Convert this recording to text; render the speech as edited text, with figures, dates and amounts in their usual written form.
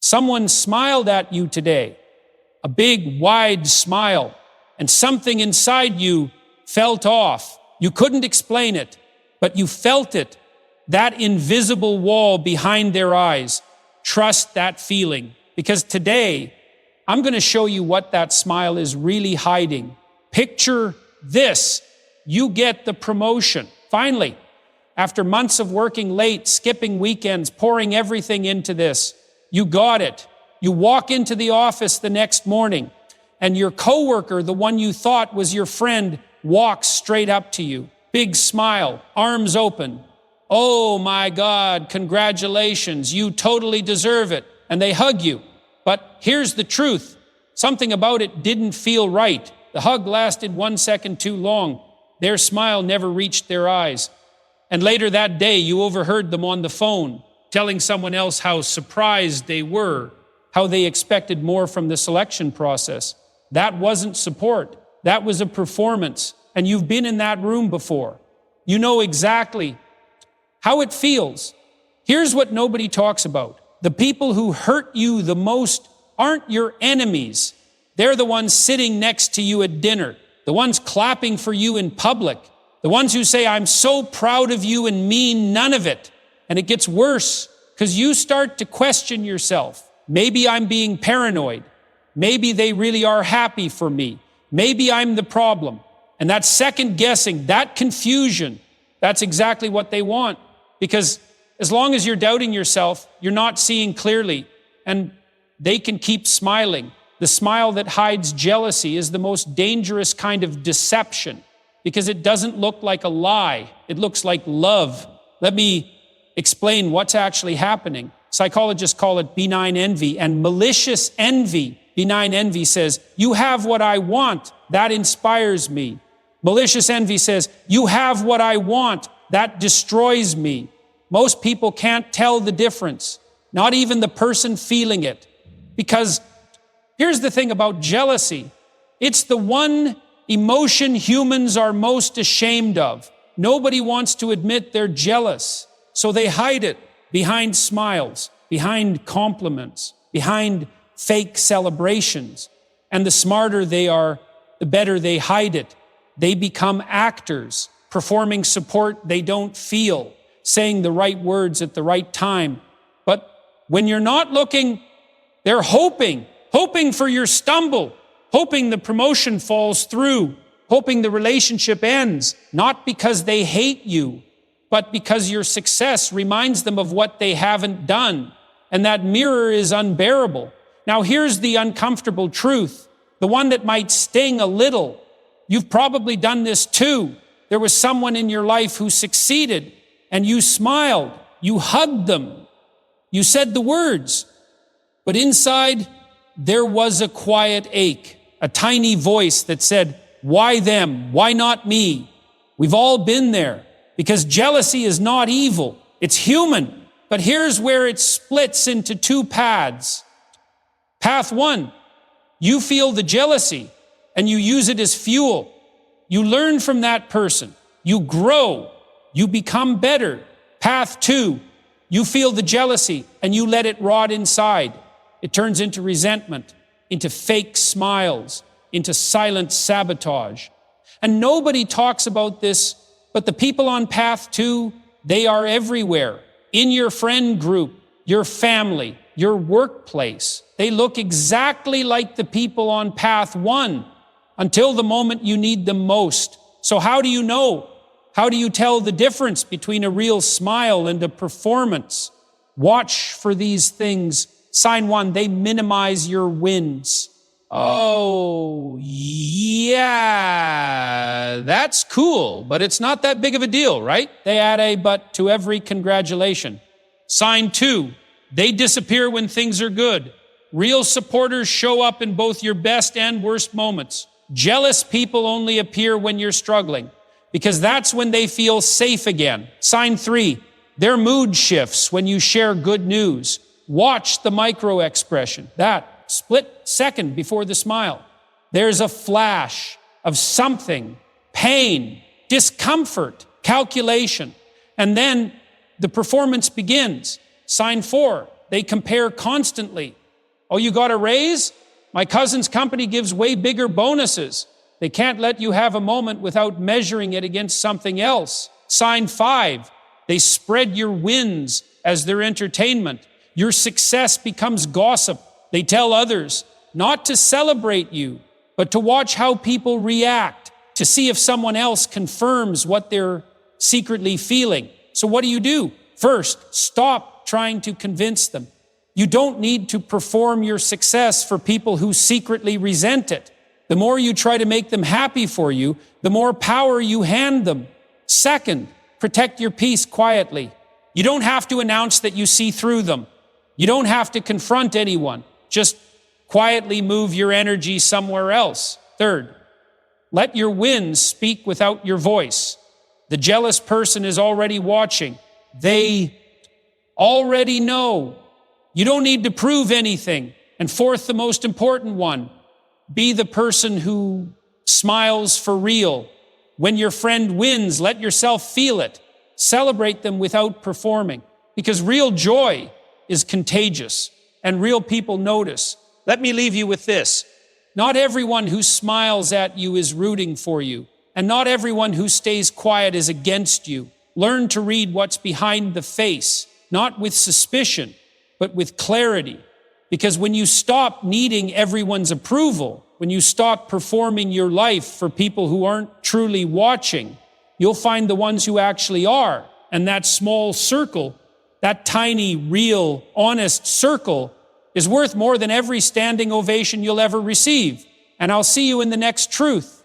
Someone smiled at you today, a big, wide smile, and something inside you felt off. You couldn't explain it, but you felt it, that invisible wall behind their eyes. Trust that feeling, because today I'm going to show you what that smile is really hiding. Picture this. You get the promotion. Finally, after months of working late, skipping weekends, pouring everything into this, you got it. You walk into the office the next morning, and your coworker, the one you thought was your friend, walks straight up to you. Big smile, arms open. Oh my God, congratulations, you totally deserve it. And they hug you. But here's the truth. Something about it didn't feel right. The hug lasted 1 second too long. Their smile never reached their eyes. And later that day, you overheard them on the phone, telling someone else how surprised they were, how they expected more from the selection process. That wasn't support. That was a performance. And you've been in that room before. You know exactly how it feels. Here's what nobody talks about. The people who hurt you the most aren't your enemies. They're the ones sitting next to you at dinner, the ones clapping for you in public, the ones who say, I'm so proud of you and mean none of it. And it gets worse because you start to question yourself. Maybe I'm being paranoid. Maybe they really are happy for me. Maybe I'm the problem. And that second guessing, that confusion, that's exactly what they want. Because as long as you're doubting yourself, you're not seeing clearly, and they can keep smiling. The smile that hides jealousy is the most dangerous kind of deception because it doesn't look like a lie. It looks like love. Let me explain what's actually happening. Psychologists call it benign envy and malicious envy. Benign envy says, you have what I want, that inspires me. Malicious envy says, you have what I want, that destroys me. Most people can't tell the difference, not even the person feeling it. Because here's the thing about jealousy. It's the one emotion humans are most ashamed of. Nobody wants to admit they're jealous, so they hide it behind smiles, behind compliments, behind fake celebrations. And the smarter they are, the better they hide it. They become actors, performing support they don't feel, saying the right words at the right time. But when you're not looking, they're hoping for your stumble, hoping the promotion falls through, hoping the relationship ends, not because they hate you, but because your success reminds them of what they haven't done. And that mirror is unbearable. Now here's the uncomfortable truth, the one that might sting a little. You've probably done this too. There was someone in your life who succeeded, and you smiled, you hugged them, you said the words, but inside there was a quiet ache, a tiny voice that said, why them? Why not me? We've all been there, because jealousy is not evil, it's human. But here's where it splits into two paths. Path one, you feel the jealousy and you use it as fuel. You learn from that person. You grow. You become better. Path two, you feel the jealousy and you let it rot inside. It turns into resentment, into fake smiles, into silent sabotage. And nobody talks about this, but the people on path two, they are everywhere. In your friend group, your family, your workplace. They look exactly like the people on path one until the moment you need them most. So how do you know? How do you tell the difference between a real smile and a performance? Watch for these things. Sign one, they minimize your wins. Oh, yeah, that's cool, but it's not that big of a deal, right? They add a but to every congratulation. Sign two, they disappear when things are good. Real supporters show up in both your best and worst moments. Jealous people only appear when you're struggling, because that's when they feel safe again. Sign three, their mood shifts when you share good news. Watch the micro expression, that split second before the smile. There's a flash of something, pain, discomfort, calculation, and then the performance begins. Sign four, They compare constantly. Oh, you got a raise? My cousin's company gives way bigger bonuses. They can't let you have a moment without measuring it against something else. Sign 5. They spread your wins as their entertainment. Your success becomes gossip. They tell others not to celebrate you, but to watch how people react, to see if someone else confirms what they're secretly feeling. So what do? First, stop trying to convince them. You don't need to perform your success for people who secretly resent it. The more you try to make them happy for you, the more power you hand them. Second, protect your peace quietly. You don't have to announce that you see through them. You don't have to confront anyone. Just quietly move your energy somewhere else. Third, let your wins speak without your voice. The jealous person is already watching. They already know. You don't need to prove anything. And fourth, the most important one, be the person who smiles for real. When your friend wins, let yourself feel it. Celebrate them without performing, because real joy is contagious and real people notice. Let me leave you with this. Not everyone who smiles at you is rooting for you, and not everyone who stays quiet is against you. Learn to read what's behind the face, not with suspicion, but with clarity. Because when you stop needing everyone's approval, when you stop performing your life for people who aren't truly watching, you'll find the ones who actually are. And that small circle, that tiny, real, honest circle, is worth more than every standing ovation you'll ever receive. And I'll see you in the next truth.